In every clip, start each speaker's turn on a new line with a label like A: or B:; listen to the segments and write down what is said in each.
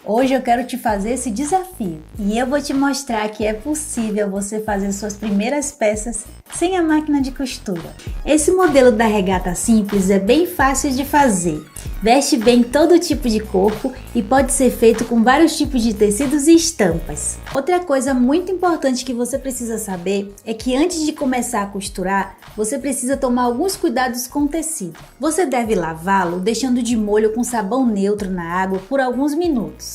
A: Hoje eu quero te fazer esse desafio e eu vou te mostrar que é possível você fazer suas primeiras peças sem a máquina de costura. Esse modelo da regata simples é bem fácil de fazer, veste bem todo tipo de corpo e pode ser feito com vários tipos de tecidos e estampas. Outra coisa muito importante que você precisa saber é que antes de começar a costurar, você precisa tomar alguns cuidados com o tecido. Você deve lavá-lo deixando de molho com sabão neutro na água por alguns minutos.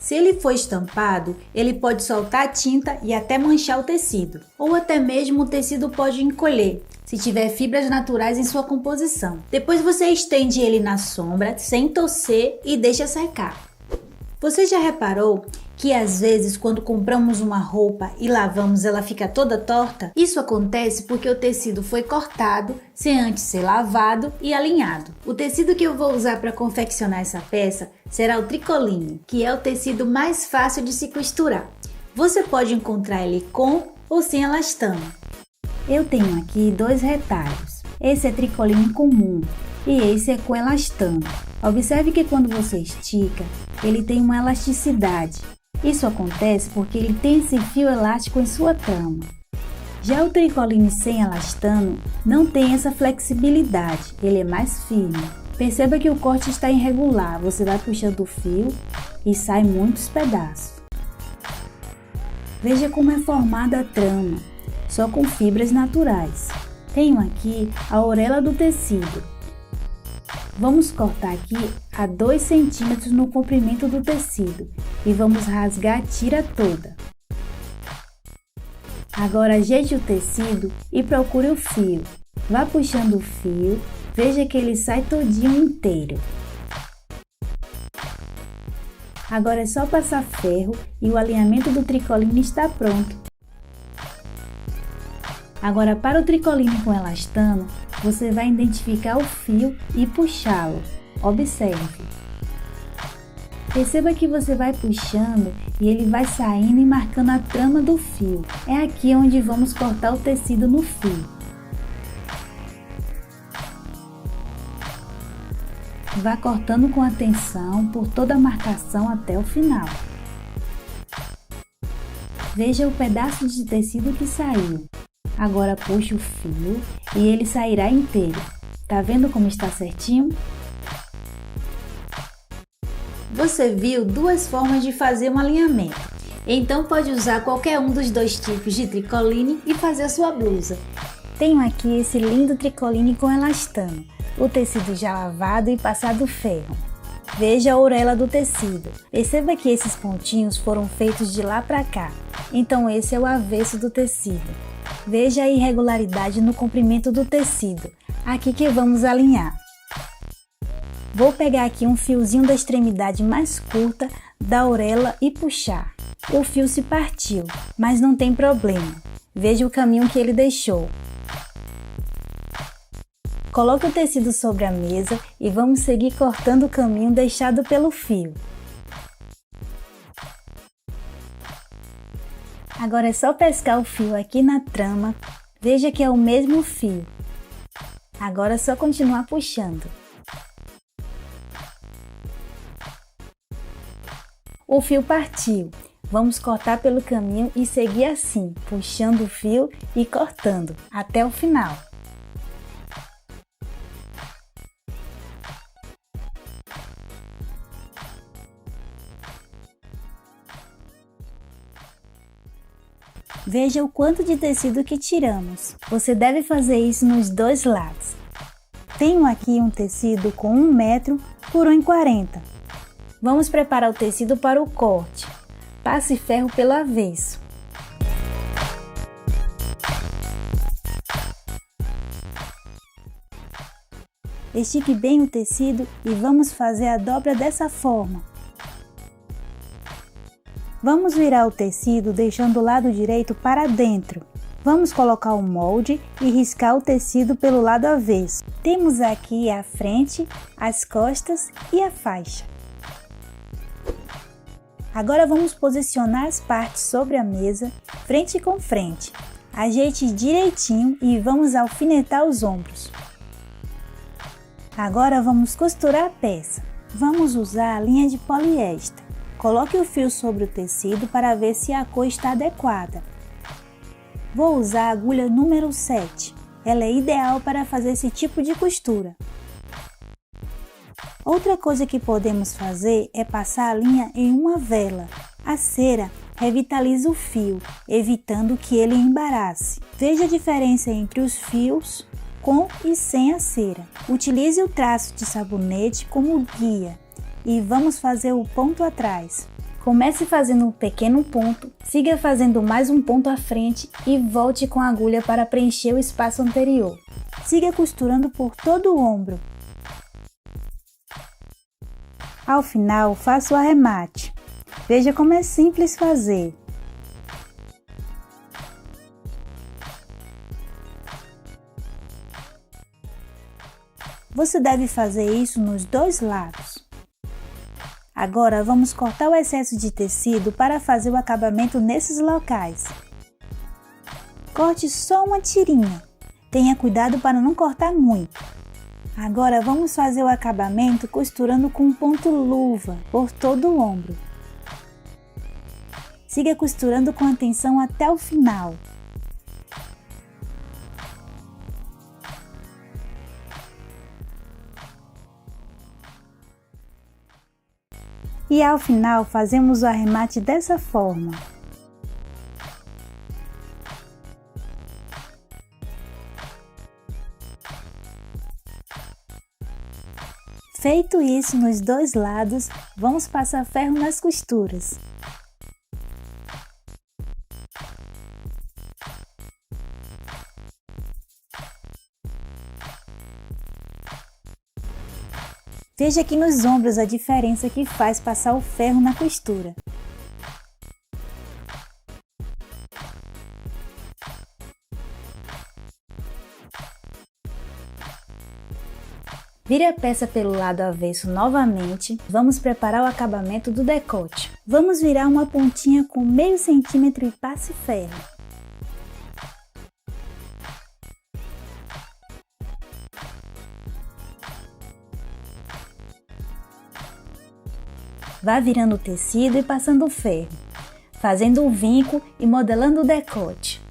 A: Se ele for estampado, ele pode soltar a tinta e até manchar o tecido, ou até mesmo o tecido pode encolher, se tiver fibras naturais em sua composição. Depois você estende ele na sombra, sem torcer e deixa secar. Você já reparou que às vezes quando compramos uma roupa e lavamos ela fica toda torta? Isso acontece porque o tecido foi cortado sem antes ser lavado e alinhado. O tecido que eu vou usar para confeccionar essa peça será o tricoline, que é o tecido mais fácil de se costurar. Você pode encontrar ele com ou sem elastano. Eu tenho aqui dois retalhos. Esse é tricoline comum e esse é com elastano. Observe que quando você estica, ele tem uma elasticidade. Isso acontece porque ele tem esse fio elástico em sua trama. Já o tricoline sem elastano não tem essa flexibilidade, ele é mais firme. Perceba que o corte está irregular, você vai puxando o fio e sai muitos pedaços. Veja como é formada a trama, só com fibras naturais. Tenho aqui a orelha do tecido. Vamos cortar aqui a 2 centímetros no comprimento do tecido e vamos rasgar a tira toda. Agora ajeite o tecido e procure o fio. Vá puxando o fio, veja que ele sai todinho inteiro. Agora é só passar ferro e o alinhamento do tricoline está pronto. Agora para o tricoline com elastano, você vai identificar o fio e puxá-lo. Observe. Perceba que você vai puxando e ele vai saindo e marcando a trama do fio. É aqui onde vamos cortar o tecido no fio. Vá cortando com atenção por toda a marcação até o final. Veja o pedaço de tecido que saiu. Agora puxe o fio e ele sairá inteiro. Tá vendo como está certinho? Você viu duas formas de fazer um alinhamento. Então pode usar qualquer um dos dois tipos de tricoline e fazer a sua blusa. Tenho aqui esse lindo tricoline com elastano. O tecido já lavado e passado ferro. Veja a orelha do tecido. Perceba que esses pontinhos foram feitos de lá para cá. Então esse é o avesso do tecido. Veja a irregularidade no comprimento do tecido, aqui que vamos alinhar. Vou pegar aqui um fiozinho da extremidade mais curta da orelha e puxar. O fio se partiu, mas não tem problema. Veja o caminho que ele deixou. Coloque o tecido sobre a mesa e vamos seguir cortando o caminho deixado pelo fio. Agora é só pescar o fio aqui na trama, veja que é o mesmo fio. Agora é só continuar puxando. O fio partiu, vamos cortar pelo caminho e seguir assim, puxando o fio e cortando até o final. Veja o quanto de tecido que tiramos. Você deve fazer isso nos dois lados. Tenho aqui um tecido com 1 metro por 1,40. Vamos preparar o tecido para o corte. Passe ferro pelo avesso. Estique bem o tecido e vamos fazer a dobra dessa forma. Vamos virar o tecido deixando o lado direito para dentro. Vamos colocar o molde e riscar o tecido pelo lado avesso. Temos aqui a frente, as costas e a faixa. Agora vamos posicionar as partes sobre a mesa, frente com frente. Ajeite direitinho e vamos alfinetar os ombros. Agora vamos costurar a peça. Vamos usar a linha de poliéster. Coloque o fio sobre o tecido para ver se a cor está adequada. Vou usar a agulha número 7. Ela é ideal para fazer esse tipo de costura. Outra coisa que podemos fazer é passar a linha em uma vela. A cera revitaliza o fio, evitando que ele embarace. Veja a diferença entre os fios com e sem a cera. Utilize o traço de sabonete como guia e vamos fazer o ponto atrás. Comece fazendo um pequeno ponto, siga fazendo mais um ponto à frente e volte com a agulha para preencher o espaço anterior. Siga costurando por todo o ombro. Ao final, faça o arremate. Veja como é simples fazer. Você deve fazer isso nos dois lados. Agora vamos cortar o excesso de tecido para fazer o acabamento nesses locais. Corte só uma tirinha. Tenha cuidado para não cortar muito. Agora vamos fazer o acabamento costurando com um ponto luva por todo o ombro. Siga costurando com atenção até o final. E ao final fazemos o arremate dessa forma. Feito isso nos dois lados, vamos passar ferro nas costuras. Veja aqui nos ombros a diferença que faz passar o ferro na costura. Vire a peça pelo lado avesso novamente. Vamos preparar o acabamento do decote. Vamos virar uma pontinha com meio centímetro e passe ferro. Vá virando o tecido e passando o ferro, fazendo um vinco e modelando o decote.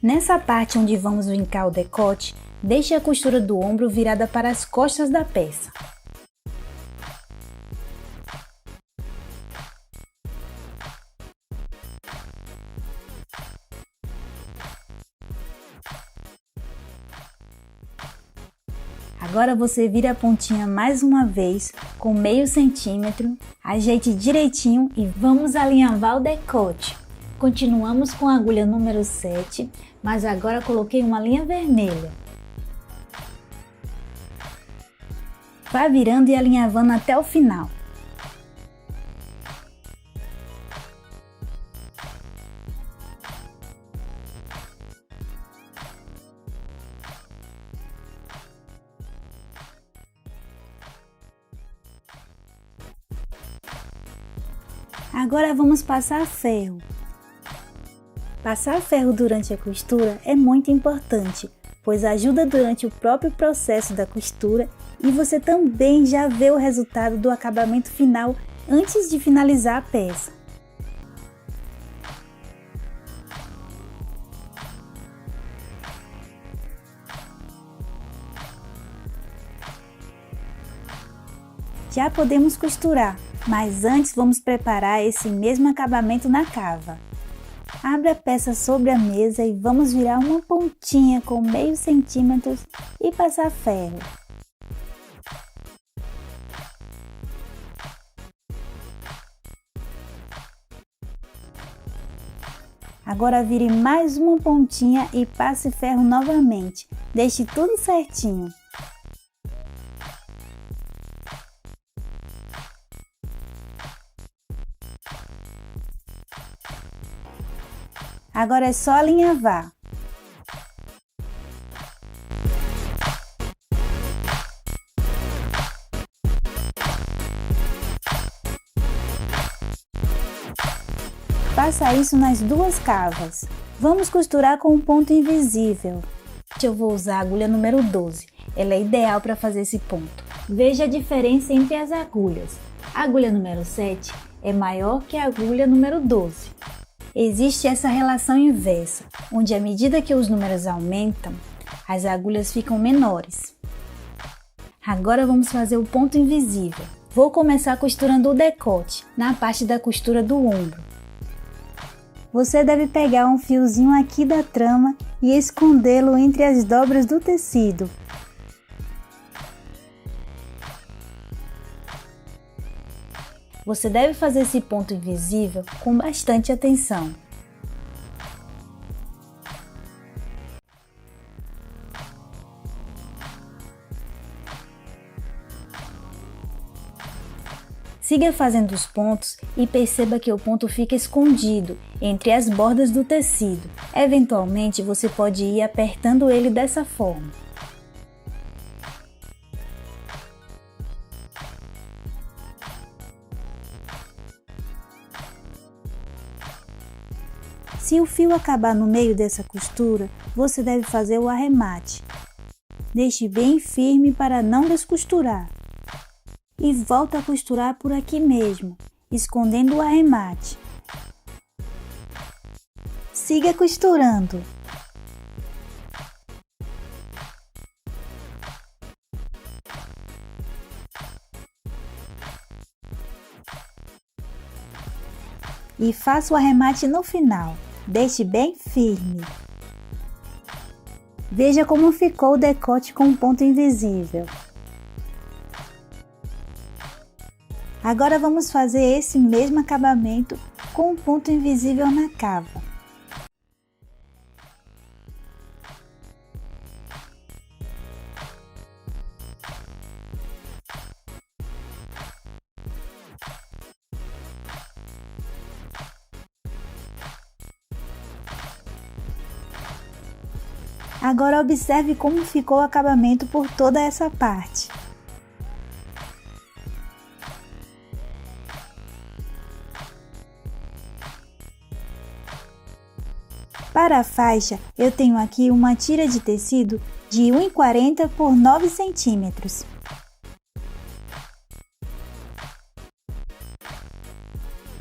A: Nessa parte onde vamos vincar o decote, deixe a costura do ombro virada para as costas da peça. Agora você vira a pontinha mais uma vez com meio centímetro, ajeite direitinho e vamos alinhavar o decote. Continuamos com a agulha número 7, mas agora coloquei uma linha vermelha. Vá virando e alinhavando até o final. Agora vamos passar ferro. Passar ferro durante a costura é muito importante, pois ajuda durante o próprio processo da costura e você também já vê o resultado do acabamento final antes de finalizar a peça. Já podemos costurar, mas antes vamos preparar esse mesmo acabamento na cava. Abra a peça sobre a mesa e vamos virar uma pontinha com meio centímetro e passar ferro. Agora vire mais uma pontinha e passe ferro novamente. Deixe tudo certinho. Agora é só alinhavar. Faça isso nas duas cavas. Vamos costurar com um ponto invisível. parte eu vou usar a agulha número 12. Ela é ideal para fazer esse ponto. Veja a diferença entre as agulhas. A agulha número 7 é maior que a agulha número 12. Existe essa relação inversa, onde à medida que os números aumentam, as agulhas ficam menores. Agora vamos fazer o ponto invisível. Vou começar costurando o decote, na parte da costura do ombro. Você deve pegar um fiozinho aqui da trama e escondê-lo entre as dobras do tecido. Você deve fazer esse ponto invisível com bastante atenção. Siga fazendo os pontos e perceba que o ponto fica escondido entre as bordas do tecido. Eventualmente, você pode ir apertando ele dessa forma. Se o fio acabar no meio dessa costura, você deve fazer o arremate. Deixe bem firme para não descosturar. E volta a costurar por aqui mesmo, escondendo o arremate. Siga costurando. E faça o arremate no final. Deixe bem firme. Veja como ficou o decote com o ponto invisível. Agora vamos fazer esse mesmo acabamento com um ponto invisível na cava. Agora observe como ficou o acabamento por toda essa parte. Para a faixa, eu tenho aqui uma tira de tecido de 1,40 por 9 centímetros.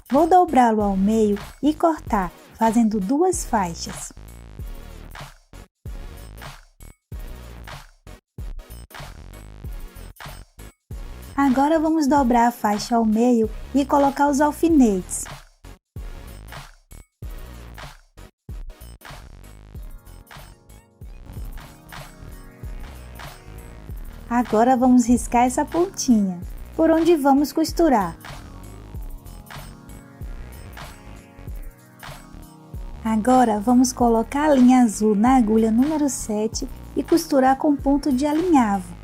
A: Vou dobrá-lo ao meio e cortar, fazendo duas faixas. Agora vamos dobrar a faixa ao meio e colocar os alfinetes. Agora vamos riscar essa pontinha, por onde vamos costurar. Agora vamos colocar a linha azul na agulha número 7 e costurar com ponto de alinhavo.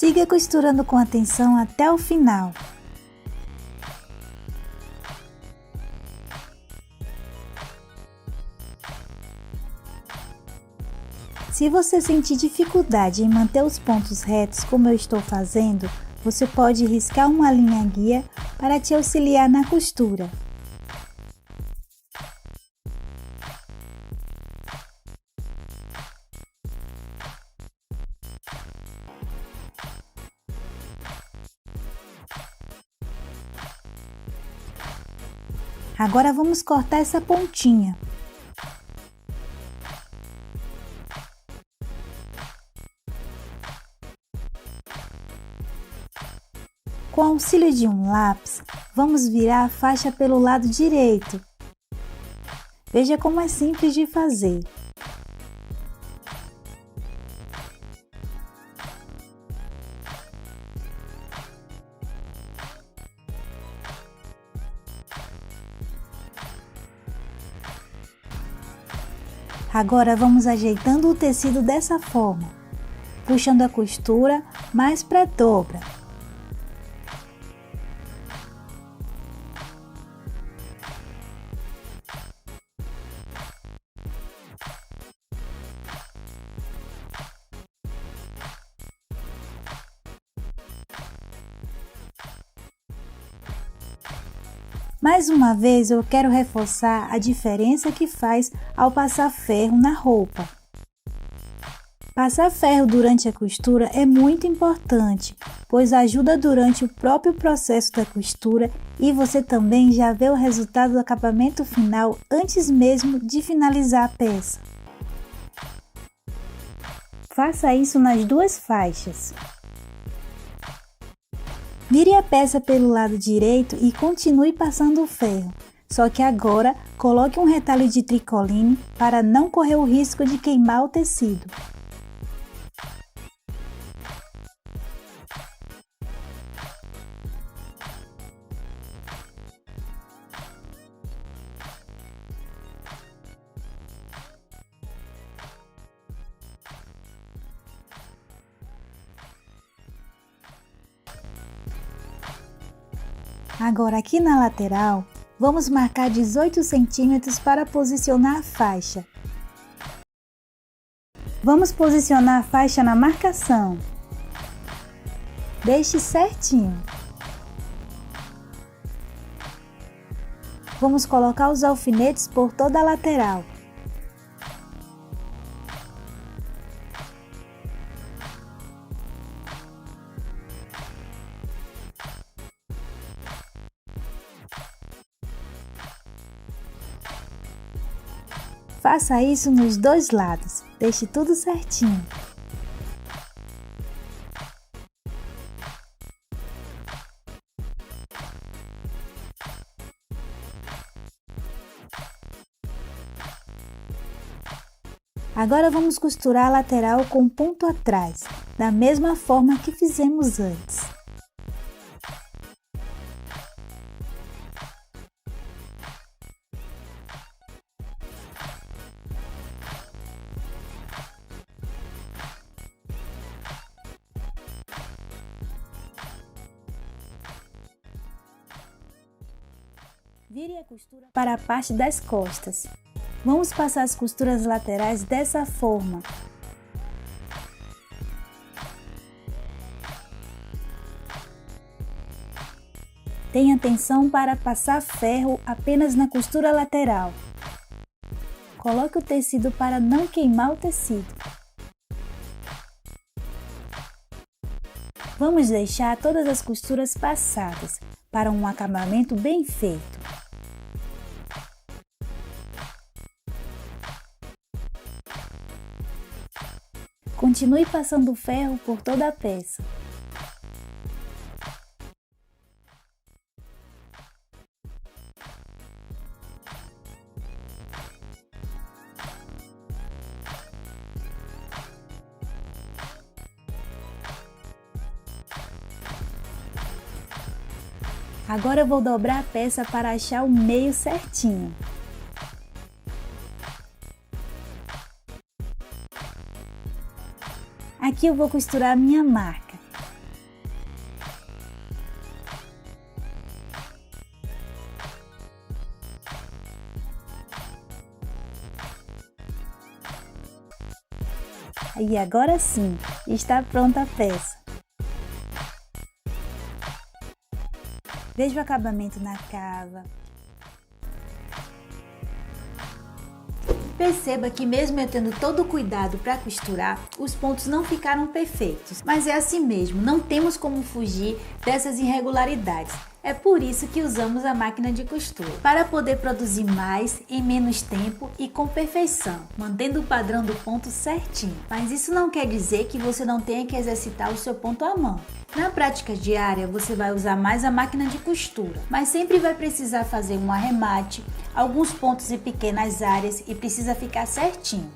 A: Siga costurando com atenção até o final. Se você sentir dificuldade em manter os pontos retos como eu estou fazendo, você pode riscar uma linha guia para te auxiliar na costura. Agora vamos cortar essa pontinha. Com o auxílio de um lápis, vamos virar a faixa pelo lado direito. Veja como é simples de fazer. Agora vamos ajeitando o tecido dessa forma, puxando a costura mais para a dobra. Mais uma vez eu quero reforçar a diferença que faz ao passar ferro na roupa. Passar ferro durante a costura é muito importante, pois ajuda durante o próprio processo da costura e você também já vê o resultado do acabamento final antes mesmo de finalizar a peça. Faça isso nas duas faixas. Vire a peça pelo lado direito e continue passando o ferro, só que agora coloque um retalho de tricoline para não correr o risco de queimar o tecido. Agora aqui na lateral, vamos marcar 18 centímetros para posicionar a faixa. Vamos posicionar a faixa na marcação. Deixe certinho. Vamos colocar os alfinetes por toda a lateral. Faça isso nos dois lados, deixe tudo certinho. Agora vamos costurar a lateral com ponto atrás, da mesma forma que fizemos antes. Vire a costura para a parte das costas. Vamos passar as costuras laterais dessa forma. Tenha atenção para passar ferro apenas na costura lateral. Coloque o tecido para não queimar o tecido. Vamos deixar todas as costuras passadas para um acabamento bem feito. Continue passando o ferro por toda a peça. Agora eu vou dobrar a peça para achar o meio certinho. Aqui eu vou costurar a minha marca. E agora sim, está pronta a peça. Veja o acabamento na cava. Perceba que mesmo eu tendo todo o cuidado para costurar, os pontos não ficaram perfeitos. Mas é assim mesmo, não temos como fugir dessas irregularidades. É por isso que usamos a máquina de costura, para poder produzir mais em menos tempo e com perfeição, mantendo o padrão do ponto certinho. Mas isso não quer dizer que você não tenha que exercitar o seu ponto à mão. Na prática diária, você vai usar mais a máquina de costura, mas sempre vai precisar fazer um arremate, alguns pontos em pequenas áreas e precisa ficar certinho.